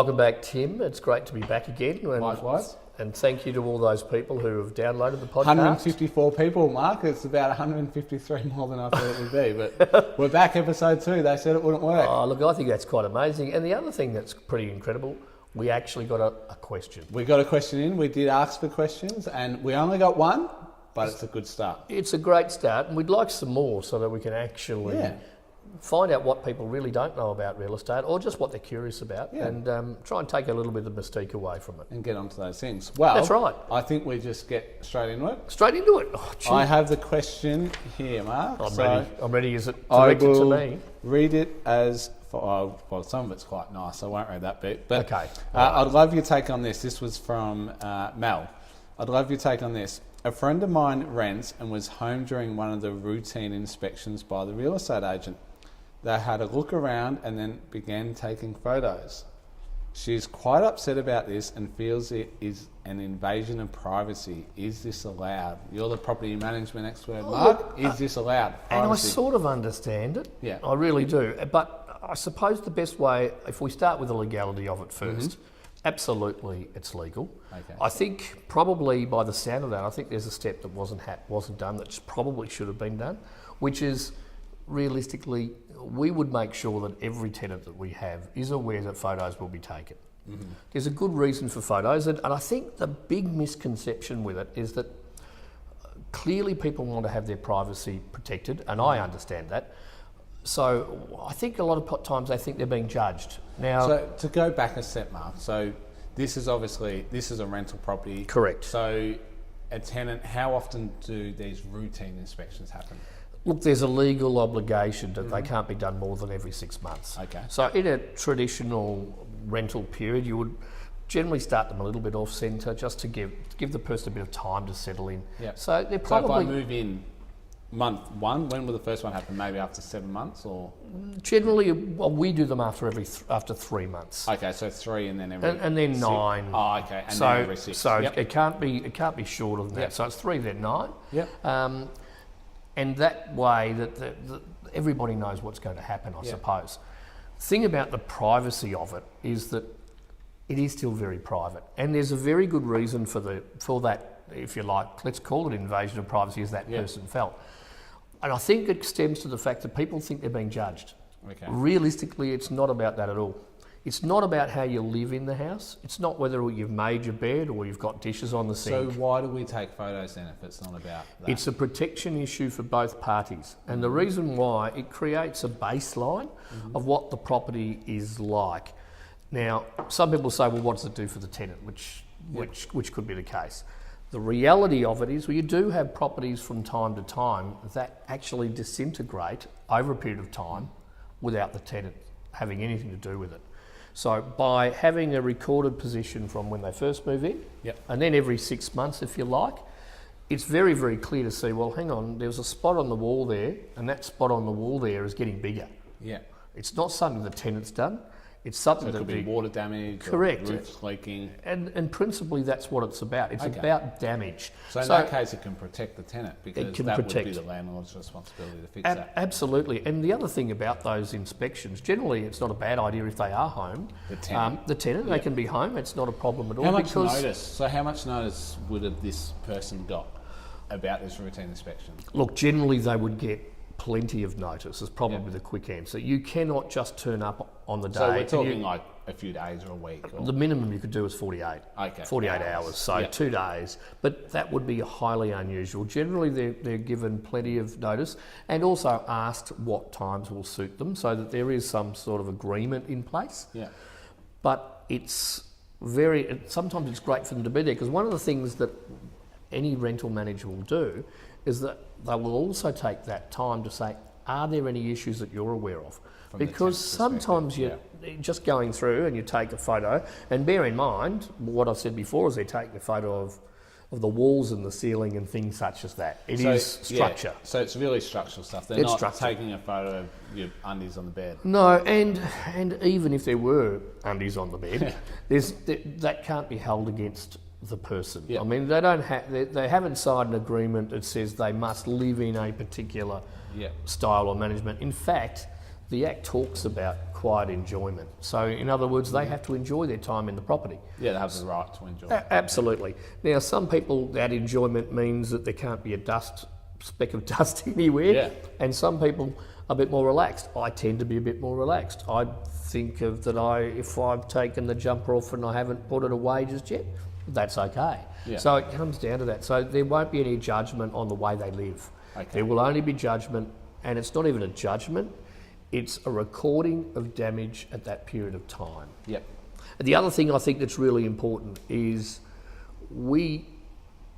welcome back, Tim. It's great to be back again. Likewise. And thank you to all those people who have downloaded the podcast. 154 people, Mark. It's about 153 more than I thought it would be. But we're back, episode 2. They said it wouldn't work. Oh, look, I think that's quite amazing. And the other thing that's pretty incredible, we actually got a question. We got a question in. We did ask for questions, and we only got one, but it's a good start. It's a great start, and we'd like some more so that we can actually find out what people really don't know about real estate or just what they're curious about and try and take a little bit of mystique away from it. And get onto those things. Well, that's right. I think we just get straight into it. Straight into it. Oh, I have the question here, Mark. I'm ready. Is it directed to me? Read it as... well, some of it's quite nice. I won't read that bit. But okay. I'd love your take on this. This was from Mel. I'd love your take on this. A friend of mine rents and was home during one of the routine inspections by the real estate agent. They had a look around and then began taking photos. She's quite upset about this and feels it is an invasion of privacy. Is this allowed? You're the property management expert, Mark. Is this allowed? Privacy. And I sort of understand it. Yeah. I really do. But I suppose the best way, if we start with the legality of it first, absolutely it's legal. Okay. I think probably by the sound of that, I think there's a step that wasn't done that probably should have been done, which is realistically, we would make sure that every tenant that we have is aware that photos will be taken. There's a good reason for photos, and I think the big misconception with it is that clearly people want to have their privacy protected, and I understand that. So I think a lot of times they think they're being judged. Now, so to go back a step, Mark, so this is a rental property. Correct. So a tenant, how often do these routine inspections happen? Look, there's a legal obligation that they can't be done more than every 6 months. Okay. So in a traditional rental period, you would generally start them a little bit off centre just to give the person a bit of time to settle in. Yep. So they're probably... So if I move in month 1, when will the first one happen? Maybe after 7 months, or...? Generally, well, we do them after 3 months. Okay, so 3 and then every... And then 9. Oh, okay, and then every 6. So it can't be shorter than that. So it's 3, then 9. Yep. And that way that everybody knows what's going to happen, I suppose. The thing about the privacy of it is that it is still very private, and there's a very good reason for that, if you like, let's call it invasion of privacy, as that person felt. And I think it stems to the fact that people think they're being judged. Okay. Realistically, it's not about that at all. It's not about how you live in the house. It's not whether you've made your bed or you've got dishes on the sink. So why do we take photos then if it's not about that? It's a protection issue for both parties. And the reason why, it creates a baseline of what the property is like. Now, some people say, well, what does it do for the tenant, which could be the case. The reality of it is, well, you do have properties from time to time that actually disintegrate over a period of time without the tenant having anything to do with it. So by having a recorded position from when they first move in, and then every 6 months, if you like, it's very, very clear to see, well, hang on, there was a spot on the wall there, and that spot on the wall there is getting bigger. Yeah. It's not something the tenant's done. It's something so it could be water damage, correct, or roofs leaking. And principally that's what it's about. It's about damage. So in that case it can protect the tenant, because that would be the landlord's responsibility to fix that. Absolutely. And the other thing about those inspections, generally it's not a bad idea if they are home. The tenant, they can be home. It's not a problem at all. How much notice? So how much notice would have this person got about this routine inspection? Look, generally they would get plenty of notice is probably the quick answer. You cannot just turn up on the day. So we're talking like a few days or a week? Or? The minimum you could do is 48. Okay. 48 hours. So 2 days. But that would be highly unusual. Generally they're given plenty of notice and also asked what times will suit them so that there is some sort of agreement in place. Yeah. But sometimes it's great for them to be there, because one of the things that any rental manager will do is that they will also take that time to say, are there any issues that you're aware of? Because sometimes you're just going through and you take a photo, and bear in mind, what I've said before is they're taking a photo of the walls and the ceiling and things such as that. It is structure. So it's really structural stuff. They're not taking a photo of your undies on the bed. No, and even if there were undies on the bed, that can't be held against the person. I mean, they haven't signed an agreement that says they must live in a particular style or management. In fact, the Act talks about quiet enjoyment. So in other words, they have to enjoy their time in the property. Yeah, they have the right to enjoy. Absolutely. Now, some people, that enjoyment means that there can't be a speck of dust anywhere, Yeah. and some people are a bit more relaxed. I tend to be a bit more relaxed. I think of that if I've taken the jumper off and I haven't put it away just yet, that's okay. Yeah. So it comes down to that. So there won't be any judgment on the way they live. Okay. There will only be judgment, and it's not even a judgment, it's a recording of damage at that period of time. Yep. The other thing I think that's really important is we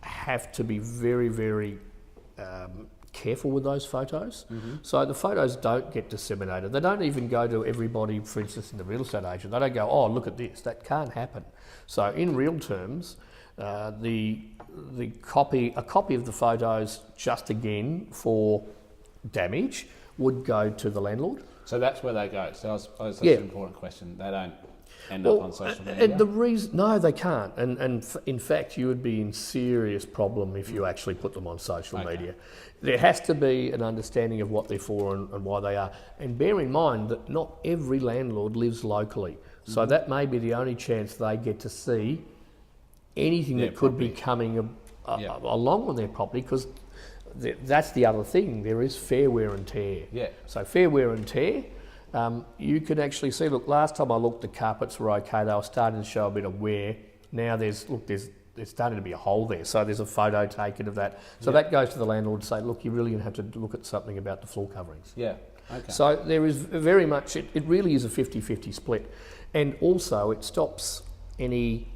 have to be very, very careful with those photos. So the photos don't get disseminated. They don't even go to everybody, for instance, in the real estate agent. They don't go, oh, look at this. That can't happen. So in real terms, a copy of the photos, just again for damage, would go to the landlord. So that's where they go. So I suppose that's Yeah. an important question. They don't end up on social media. And the reason, no, they can't. In fact, you would be in serious problem if you actually put them on social media. There has to be an understanding of what they're for and why they are. And bear in mind that not every landlord lives locally. So that may be the only chance they get to see anything that could be coming along on their property, because that's the other thing. There is fair wear and tear. Yeah. So fair wear and tear, you can actually see, look, last time I looked, the carpets were okay. They were starting to show a bit of wear. Now there's starting to be a hole there. So there's a photo taken of that. So that goes to the landlord to say, look, you're really going to have to look at something about the floor coverings. Yeah. Okay. So there is very much, it really is a 50-50 split. And also it stops any,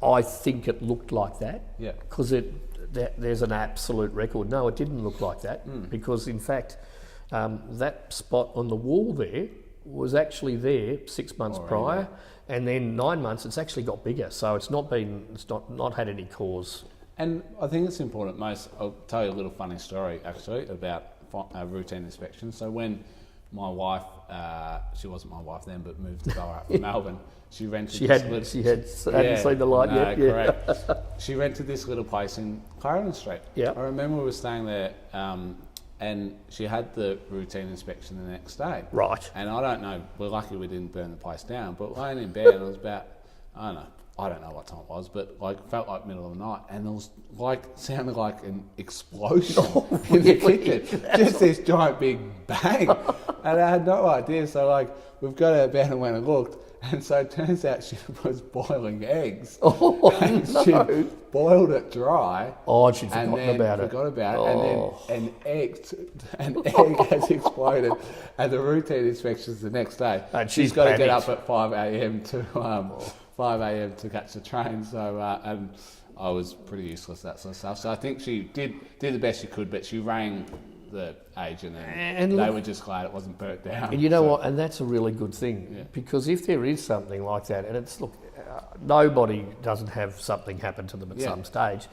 I think it looked like that. Yeah. Because there's an absolute record. No, it didn't look like that, because in fact, that spot on the wall there was actually there 6 months prior, and then 9 months it's actually got bigger. So it's not had any cause. And I think it's important. I'll tell you a little funny story actually about routine inspections. So when my wife, she wasn't my wife then, but moved to Ballarat from Melbourne, she rented. She hadn't seen the light yet. Yeah. Correct. She rented this little place in Clarendon Street. Yeah. I remember we were staying there, and she had the routine inspection the next day. Right. And I don't know. We're lucky we didn't burn the place down. But laying in bed, it was about, I don't know what time it was, but felt like middle of the night, and it was sounded like an explosion in the kitchen. Just this giant big bang, and I had no idea. So we've got out of bed and went and looked, and so it turns out she was boiling eggs. She boiled it dry. Oh, she'd forgotten about it. Forgot about it, and then an egg has exploded, and the routine inspection's the next day. And she's got to get up at 5 a.m. to 5 a.m. to catch the train, so and I was pretty useless at that sort of stuff. So I think she did the best she could, but she rang the agent and they were just glad it wasn't burnt down. And you know what? And that's a really good thing, because if there is something like that, and it's nobody doesn't have something happen to them at some stage.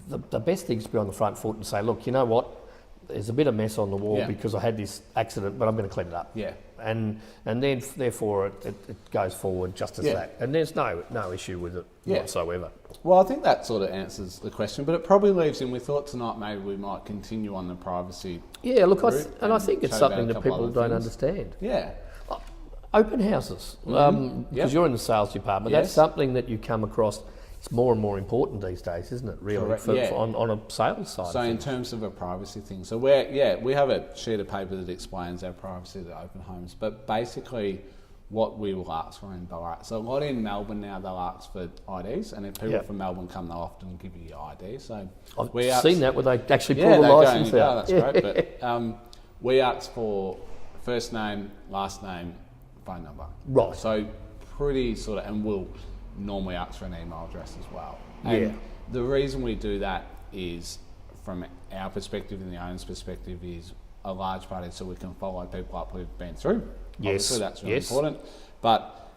The best thing is to be on the front foot and say, look, you know what? There's a bit of mess on the wall because I had this accident, but I'm going to clean it up. Yeah. And then therefore it goes forward just as that. And there's no issue with it whatsoever. Well, I think that sort of answers the question, but it probably leaves in, we thought tonight maybe we might continue on the privacy. Yeah, look, I think it's something that people don't understand. Yeah. Open houses, because you're in the sales department, that's something that you come across. It's more and more important these days, isn't it, really, on a sales side? So in terms of a privacy thing, so we have a sheet of paper that explains our privacy to open homes, but basically what we will ask for in Ballarat. So a lot in Melbourne now, they'll ask for IDs, and if people from Melbourne come, they'll often give you your ID. So I've seen that where they actually pull the licence out. That's great, but we ask for first name, last name, phone number. Right. So pretty sort of, and we'll normally ask for an email address as well. And the reason we do that is, from our perspective and the owner's perspective, is a large part is so we can follow people up who've been through. Yes. Obviously that's really important. But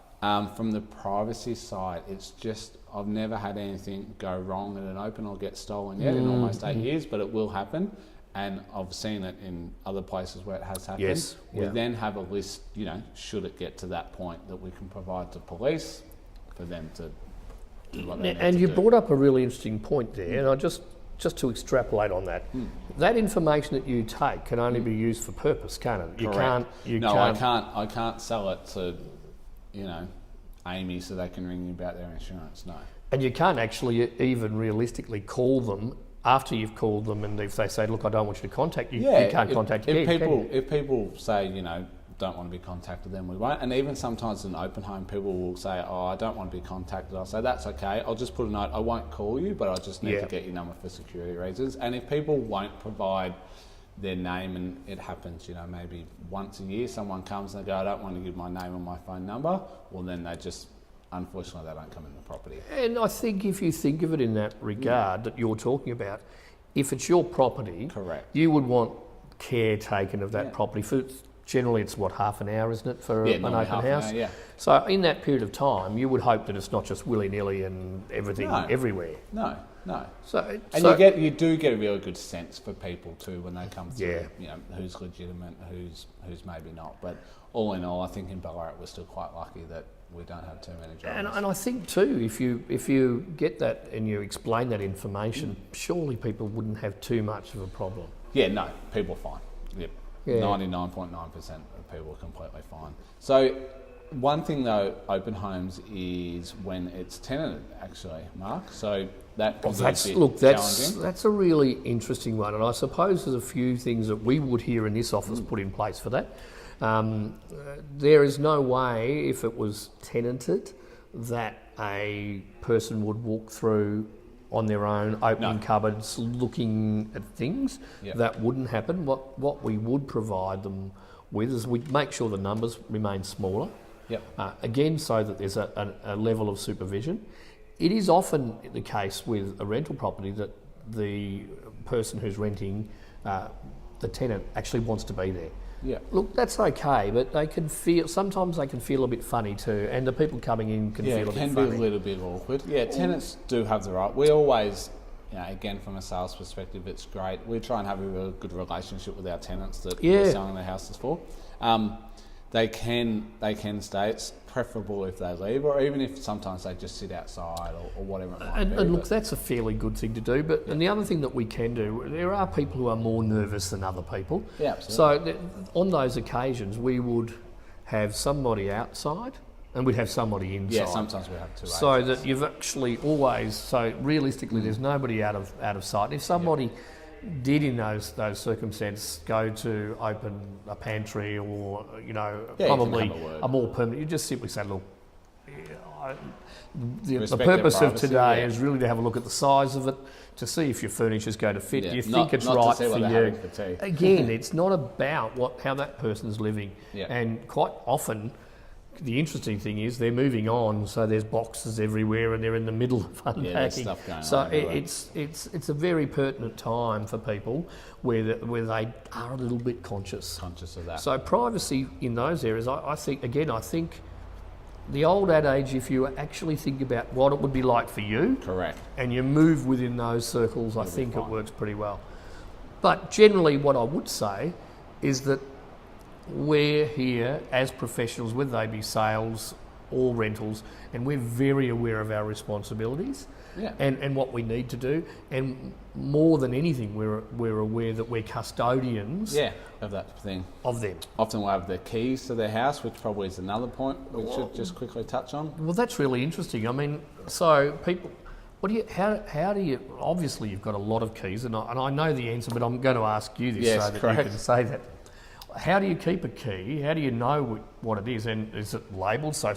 from the privacy side, it's just, I've never had anything go wrong at an open or get stolen yet in almost 8 years, but it will happen. And I've seen it in other places where it has happened. Yes. We then have a list, should it get to that point, that we can provide to police for them to do what they need and to you do. brought up a really interesting point there, and I just just to extrapolate on that, that information that you take can only be used for purpose, can't it? Correct. I can't sell it to, Amy so they can ring you about their insurance. No. And you can't actually even realistically call them after you've called them, and if they say, "Look, I don't want you to contact you," you can't contact you. If people say, don't want to be contacted, then we won't. And even sometimes in open home, people will say, "Oh, I don't want to be contacted." I'll say, "That's okay. I'll just put a note. I won't call you, but I just need to get your number for security reasons." And if people won't provide their name, and it happens, maybe once a year, someone comes and they go, "I don't want to give my name or my phone number," well, then unfortunately, they don't come in the property. And I think if you think of it in that regard that you're talking about, if it's your property, correct, you would want care taken of that property for. Generally, it's half an hour, isn't it, for an open house? Hour, So in that period of time, you would hope that it's not just willy-nilly and everything everywhere. No. And you do get a really good sense for people too when they come through. Who's legitimate, who's maybe not. But all in all, I think in Ballarat we're still quite lucky that we don't have too many dramas. And I think too, if you get that and you explain that information, surely people wouldn't have too much of a problem. Yeah, no, people are fine. Yep. Yeah. 99.9% of people are completely fine. So one thing though, open homes is when it's tenanted, actually, Mark. So that's a really interesting one, and I suppose there's a few things that we would here in this office put in place for that. There is no way, if it was tenanted, that a person would walk through on their own, opening cupboards, looking at things. That wouldn't happen. What we would provide them with is we'd make sure the numbers remain smaller. Again, so that there's a level of supervision. It is often the case with a rental property that the person who's renting, the tenant, actually wants to be there. Look, that's okay, but sometimes they can feel a bit funny too, and the people coming in can feel a bit funny. It can be a little bit awkward. Tenants do have the right. We always, again, from a sales perspective, it's great. We try and have a really good relationship with our tenants that we're selling their houses for. They can stay. It's preferable if they leave, or even if sometimes they just sit outside or whatever it might be. And look, that's a fairly good thing to do. And the other thing that we can do, there are people who are more nervous than other people. Yeah, absolutely. So on those occasions, we would have somebody outside and we'd have somebody inside. Yeah, sometimes we have two agents. So that you've actually realistically, there's nobody out of sight. And if somebody did in those circumstances go to open a pantry or probably a more permanent, you just simply say, look, the purpose of today is really to have a look at the size of it, to see if your furniture's going to fit. Do you think it's right for you? Again, it's not about how that person's living, and quite often the interesting thing is they're moving on, so there's boxes everywhere and they're in the middle of unpacking. So it's a very pertinent time for people where they are a little bit conscious of that. So privacy in those areas, I think the old adage, if you actually think about what it would be like for you, correct, and you move within those circles, I think it works pretty well. But generally what I would say is that we're here as professionals, whether they be sales or rentals, and we're very aware of our responsibilities and what we need to do. And more than anything, we're aware that we're custodians of that thing. Of them. Often we'll have the keys to their house, which probably is another point we should just quickly touch on. Well, that's really interesting. I mean, so people, how do you, obviously you've got a lot of keys, and I know the answer, but I'm going to ask you this so that you can say that. How do you keep a key? How do you know what it is? And is it labelled? So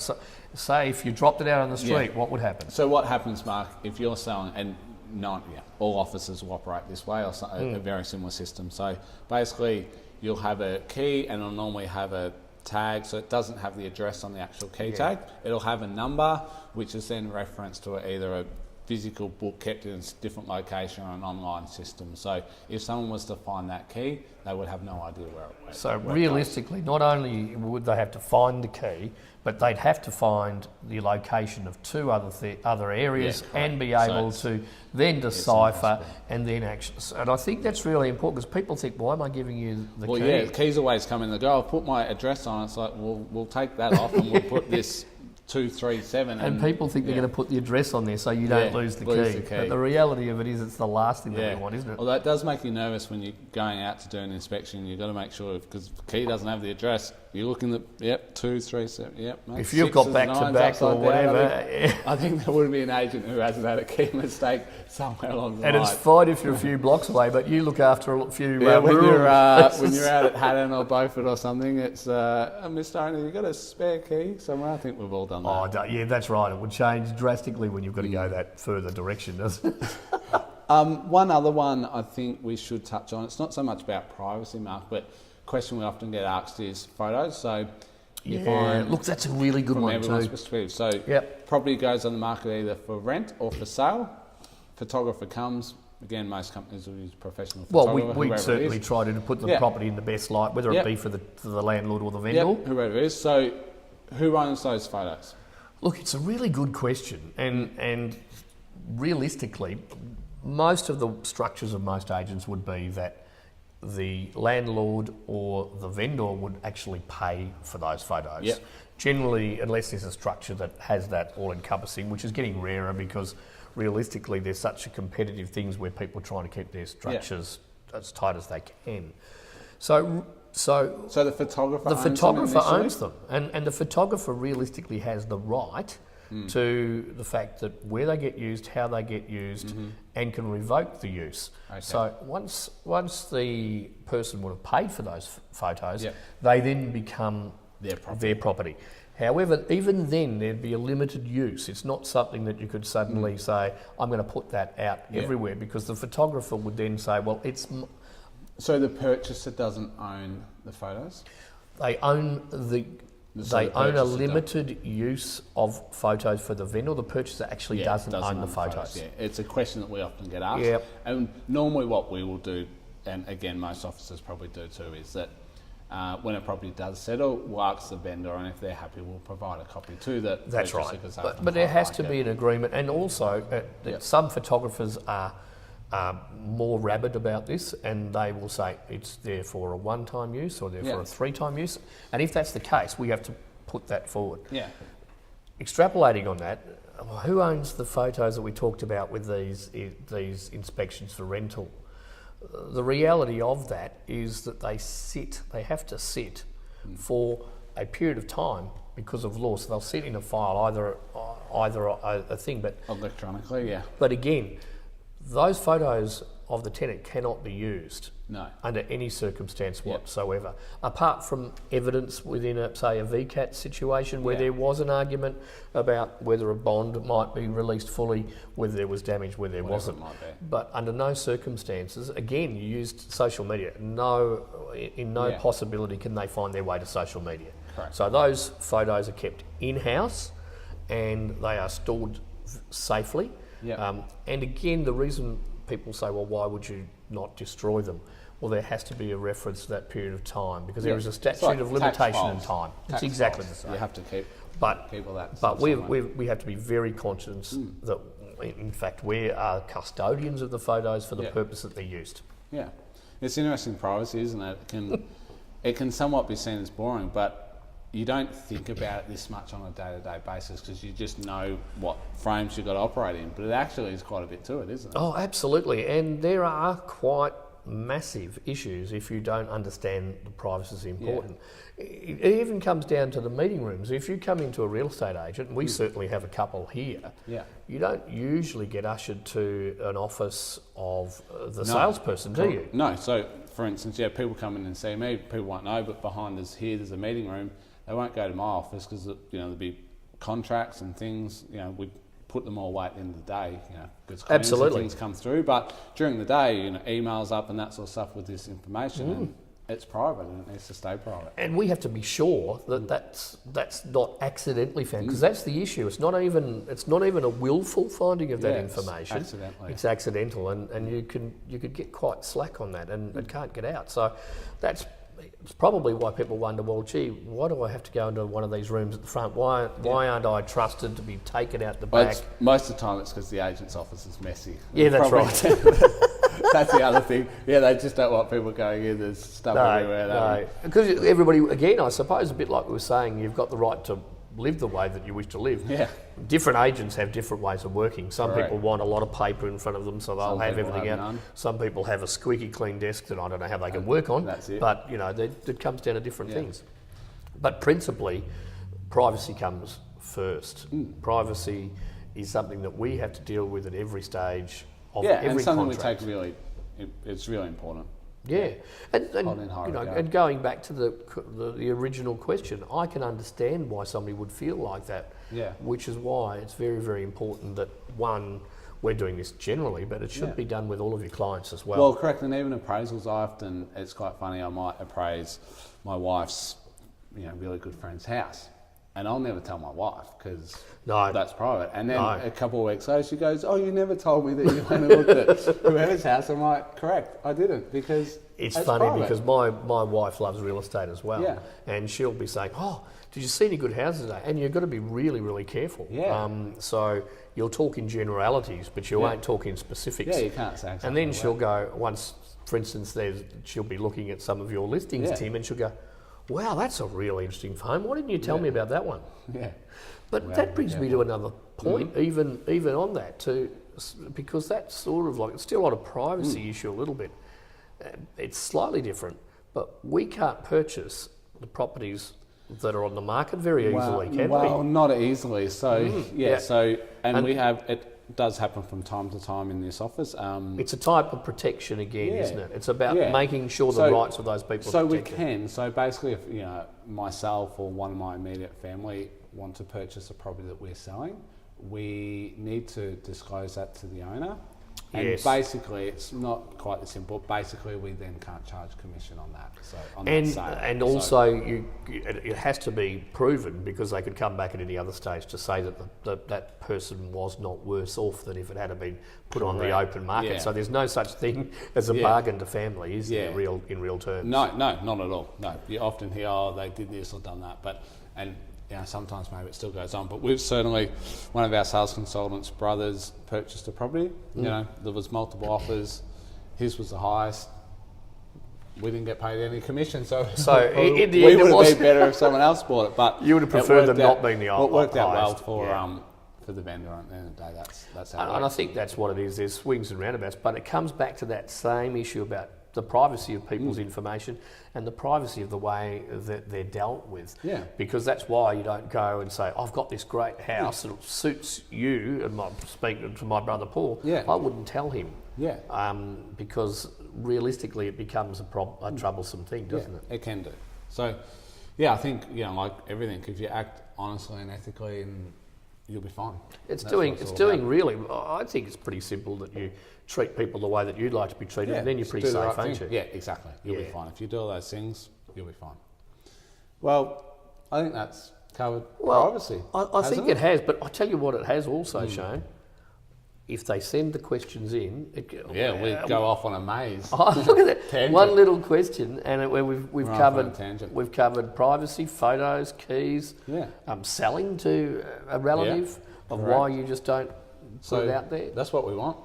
say if you dropped it out on the street, what would happen? So what happens, Mark, if you're selling, and all offices will operate this way, or a very similar system. So basically you'll have a key and it'll normally have a tag, so it doesn't have the address on the actual key tag. It'll have a number, which is then referenced to either a physical book kept in a different location or an online system. So if someone was to find that key, they would have no idea where it was. So realistically, not only would they have to find the key, but they'd have to find the location of two other areas and be able to then decipher and then action. And I think that's really important because people think, why am I giving you the key? Well, keys always come in the go. I'll put my address on. It's like, we'll take that off and we'll put this 237. And people think they're going to put the address on there so you don't lose the key. But the reality of it is it's the last thing that we want, isn't it? Well, that does make you nervous when you're going out to do an inspection. You've got to make sure, because the key doesn't have the address, you're looking at, 237, mate, if you've got back-to-back or whatever. I think there would be an agent who hasn't had a key mistake somewhere along the line. And it's fine if you're a few blocks away, but you look after a few when rural... you're out at Haddon or Beaufort or something, it's, Mr. Owner, you got a spare key somewhere? I think we've all done that. Oh, yeah, that's right. It would change drastically when you've got to go that further direction, doesn't it? One other one I think we should touch on, it's not so much about privacy, Mark, but a question we often get asked is photos. So you find, look, that's a really good one too. Perspective. So property goes on the market either for rent or for sale. Photographer comes. Again, most companies will use professional photographer. Well, we certainly try to put the property in the best light, whether it be for the landlord or the vendor. Whoever it is. So who owns those photos? Look, it's a really good question, and realistically, most of the structures of most agents would be that the landlord or the vendor would actually pay for those photos. Yep. Generally, unless there's a structure that has that all-encompassing, which is getting rarer because realistically there's such a competitive things where people are trying to keep their structures as tight as they can. So the photographer owns them, and the photographer realistically has the right to the fact that where they get used, how they get used, and can revoke the use. Okay. So once the person would have paid for those photos, they then become their property. However, even then there'd be a limited use. It's not something that you could suddenly say, I'm going to put that out everywhere, because the photographer would then say, well, it's... So the purchaser doesn't own the photos? They own a limited use of photos for the vendor. The purchaser actually doesn't own the photos. It's a question that we often get asked. Yep. And normally what we will do, and again most officers probably do too, is that when a property does settle, we'll ask the vendor, and if they're happy, we'll provide a copy to the That's purchaser. Right. But there has to be an agreement, and also some photographers are more rabid about this, and they will say it's there for a one-time use or there for a three-time use, and if that's the case, we have to put that forward. Extrapolating on that, who owns the photos that we talked about with these inspections for rental? The reality of that is that they have to sit for a period of time because of law. So they'll sit in a file, either a thing, but electronically, But again, those photos of the tenant cannot be used under any circumstance whatsoever, apart from evidence within a VCAT situation where there was an argument about whether a bond might be released fully, whether there was damage, where there wasn't. But under no circumstances, again, you used social media. In no possibility can they find their way to social media. Correct. So those photos are kept in-house and they are stored safely. And again, the reason people say, well, why would you not destroy them? Well, there has to be a reference to that period of time, because there is a statute of limitation in time. It's exactly the same. You have to keep all that. But we have to be very conscious that, in fact, we are custodians of the photos for the purpose that they're used. Yeah. It's interesting privacy, isn't it? It can somewhat be seen as boring, but you don't think about it this much on a day-to-day basis because you just know what frames you've got to operate in. But it actually is quite a bit to it, isn't it? Oh, absolutely. And there are quite massive issues if you don't understand the privacy is important. It even comes down to the meeting rooms. If you come into a real estate agent, we certainly have a couple here, you don't usually get ushered to an office of the salesperson, do you? No. So, for instance, people come in and see me, people won't know, but behind us here there's a meeting room. They won't go to my office because there'll be contracts and things. We put them all away at the end of the day. Because things come through. But during the day, emails up and that sort of stuff with this information, and it's private and it needs to stay private. And we have to be sure that that's not accidentally found, because that's the issue. It's not even a willful finding of that information. It's accidental, and you could get quite slack on that, and it can't get out. So it's probably why people wonder, well, gee, why do I have to go into one of these rooms at the front? Why aren't I trusted to be taken out the back? Most of the time it's because the agent's office is messy. Yeah, that's right. That's the other thing. Yeah, they just don't want people going in. There's stuff everywhere. No, because everybody, again, I suppose, a bit like we were saying, you've got the right to live the way that you wish to live. Yeah. Different agents have different ways of working. Some Correct. people want a lot of paper in front of them, so they'll Some have people everything have out. none. Some people have a squeaky clean desk that I don't know how they can work on. That's it. But it comes down to different things. But principally, privacy comes first. Privacy is something that we have to deal with at every stage of every and something contract. we take it's really important. Yeah, and Holding high regard. and going back to the original question, I can understand why somebody would feel like that. Yeah. Which is why it's very, very important that one, we're doing this generally, but it should be done with all of your clients as well. Well, correct, and even appraisals, it's quite funny, I might appraise my wife's, really good friend's house. And I'll never tell my wife because that's private. And then a couple of weeks later, she goes, "Oh, you never told me that you went and looked at whoever's house." I'm like, "Correct, I didn't because it's funny private." because my wife loves real estate as well, Yeah. and she'll be saying, "Oh, did you see any good houses today?" And you've got to be really, really careful. Yeah. So you'll talk in generalities, but you won't talk in specifics. Yeah, you can't say exactly. And then she'll go once, for instance, she'll be looking at some of your listings, Tim, and she'll go, "Wow, that's a really interesting home. Why didn't you tell me about that one?" Yeah. But that brings me to another point, even on that too, because that's sort of like, it's still on a privacy issue a little bit. It's slightly different, but we can't purchase the properties that are on the market very easily, can we? Well, not easily. So And we have it does happen from time to time in this office. It's a type of protection again, isn't it? It's about making sure the So- rights of those people are we protected. can. So basically, if myself or one of my immediate family want to purchase a property that we're selling, we need to disclose that to the owner. And Yes. basically, it's not quite as simple. Basically, we then can't charge commission on that. So on And that sale. and also it has to be proven, because they could come back at any other stage to say that that person was not worse off than if it had been put on the Correct. open market. Yeah. So there's no such thing as a bargain to family, is there, in real terms? No, not at all. No, you often hear, "Oh, they did this or done that," but sometimes maybe it still goes on. But we've certainly, one of our sales consultants' brothers purchased a property. There was multiple offers. His was the highest. We didn't get paid any commission, so in the we end, it would have was been better if someone else bought it. But You would have preferred them not being the It worked out well highest, for the vendor. At the end of the day, that's how. And I think that's what it is. There's swings and roundabouts, but it comes back to that same issue about the privacy of people's information and the privacy of the way that they're dealt with. Yeah. Because that's why you don't go and say, "I've got this great house that suits you," and speaking to my brother Paul, I wouldn't tell him. Yeah. Because realistically it becomes a troublesome thing, doesn't it? It can do. So, I think, like everything, if you act honestly and ethically, and you'll be fine. It's That's doing what it's all doing about. really. I think it's pretty simple that you treat people the way that you'd like to be treated, and then you're just pretty do the safe, right ain't thing. you? Yeah, exactly. You'll be Yeah. fine. If you do all those things, you'll be fine. Well, I think that's covered Well, privacy. I think it has, but I tell you what, it has also Hmm. shown. If they send the questions in, we go off on a maze. Look at that. Tangent. One little question, and where we've We're off on a covered tangent. we've covered privacy, photos, keys, Yeah. selling to a relative of correct. why you just don't put it out there. That's what we want.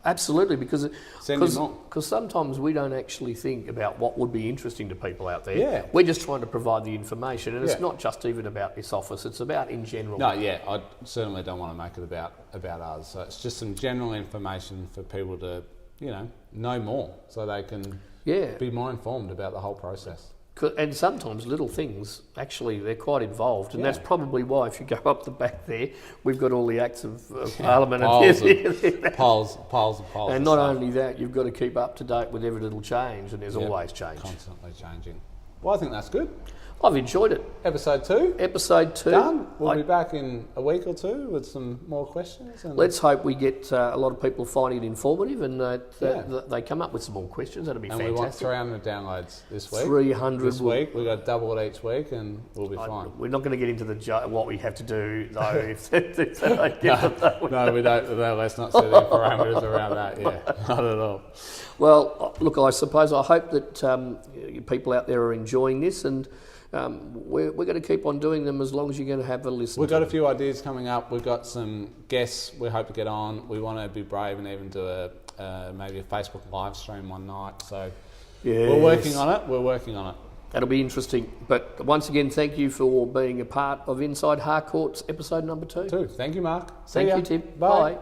Absolutely, because Send in more. sometimes we don't actually think about what would be interesting to people out there. Yeah. We're just trying to provide the information, and it's Yeah. not just even about this office, it's about in general. No, I certainly don't want to make it about us. So it's just some general information for people to, know more, so they can be more informed about the whole process. And sometimes little things, actually, they're quite involved, and that's probably why, if you go up the back there, we've got all the acts of Parliament piles and piles And of not stuff. only that, you've got to keep up to date with every little change, and there's always change. Constantly changing. Well, I think that's good. I've enjoyed it. Episode 2. Episode 2. Done. We'll be back in a week or two with some more questions. And Let's hope we get a lot of people finding it informative, and that they come up with some more questions. That'd be we want fantastic. 300 downloads this week. 300 this week. We've got double it each week, and we'll be fine. We're not going to get into what we have to do, though, if they get No, we don't. No, let's not set any parameters around that. Yeah, not at all. Well, look, I suppose I hope that people out there are enjoying this, and we're going to keep on doing them as long as you're going to have a listen. We've got a few ideas coming up. We've got some guests we hope to get on. We want to be brave and even do maybe a Facebook live stream one night. So we're working on it. That'll be interesting. But once again, thank you for being a part of Inside Harcourts episode number 2. Thank you, Mark. See Thank ya. you, Tim. Bye. Bye.